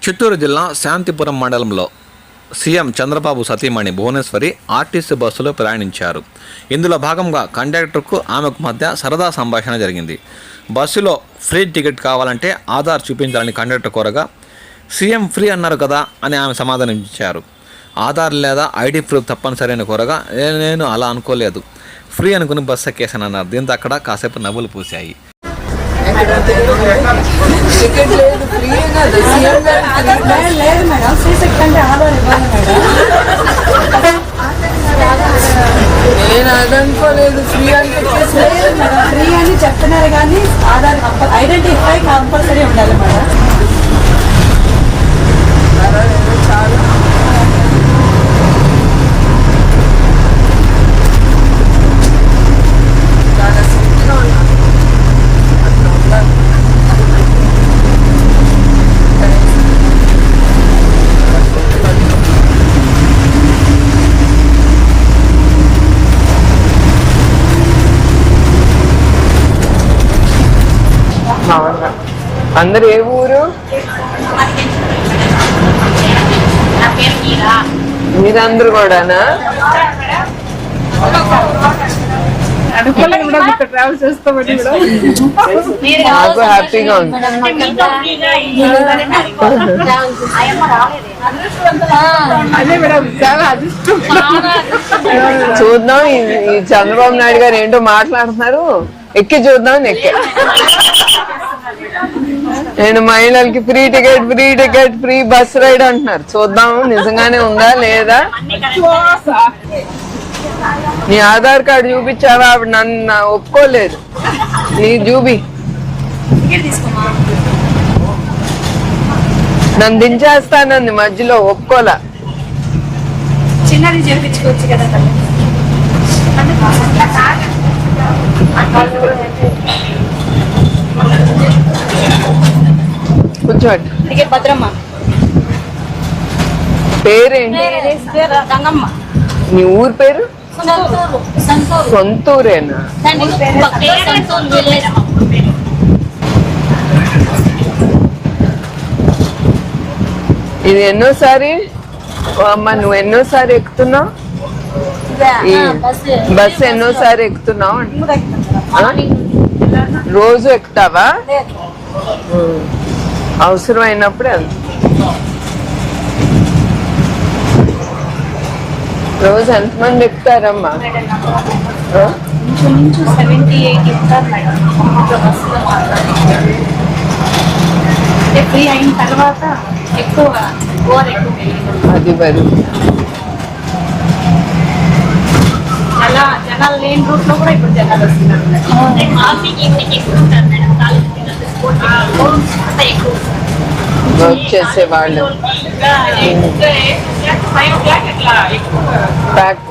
చిత్తూరు జిల్లా శాంతిపురం మండలంలో సీఎం చంద్రబాబు సతీమణి భువనేశ్వరి ఆర్టీసీ బస్సులో ప్రయాణించారు. ఇందులో భాగంగా కండక్టర్కు ఆమెకు మధ్య సరదా సంభాషణ జరిగింది. బస్సులో ఫ్రీ టికెట్ కావాలంటే ఆధార్ చూపించాలని కండక్టర్ కోరగా సీఎం ఫ్రీ అన్నారు కదా అని ఆమె సమాధానం ఇచ్చారు. ఆధార్ లేదా ఐడి ప్రూఫ్ తప్పనిసరి అని కోరగా నేను అలా అనుకోలేదు, ఫ్రీ అనుకుని బస్సు ఎక్కేసానన్నారు. దీంతో అక్కడ కాసేపు నవ్వులు పూసాయి. నేను అదనుకోలేదు, ఫ్రీ అంటే ఫ్రీ అని చెప్తున్నారు కానీ ఆధార్ ఐడెంటిఫై కంపల్సరీ ఉండాలి మేడం. చాలా చాలా సింపుల్గా ఉన్నాను. అందరు ఏ ఊరు? మీరందరూ కూడానా? ట్రావెల్ చేస్తామండి నాకు హ్యాపీగా ఉంది. చూద్దాం ఈ చంద్రబాబు నాయుడు గారు ఏంటో మాట్లాడుతున్నారు, ఎక్కి చూద్దాం. నేను మహిళలకి free ticket free bus ride అంటున్నారు. చూద్దాం నిజంగానే ఉందా లేదా. నీ ఆధార్ కార్డు చూపించావా? ఆవిడ నన్ను ఒప్పుకోలేదు. నీ చూపి, నన్ను దించేస్తానంది మధ్యలో, ఒప్పుకోలా. చిన్నది చేయించుకోవచ్చు కదా. కూర్చోండి. భద్రమ్మ పేరేంటి? గంగమ్మ. నీ ఊరు పేరు? సొంతూరేనా? ఇది ఎన్నోసారి అమ్మ, నువ్వు ఎన్నోసారి ఎక్కుతున్నావు? బస్సు ఎన్నోసారి ఎక్కుతున్నావు? రోజు ఎక్కుతావా? అవసరమైనప్పుడే రోజు ఎంతమంది ఎక్కుతారమ్మా? 70-80 ఎక్కుతారు మేడం. ఫ్రీ అయిన తర్వాత ఎక్కువ అది మరి జనాలు లేని రూట్ లో కూడా ఇప్పుడు జనాలు వస్తున్నారు. వర్క్ చేసే వాళ్ళు బ్యాక్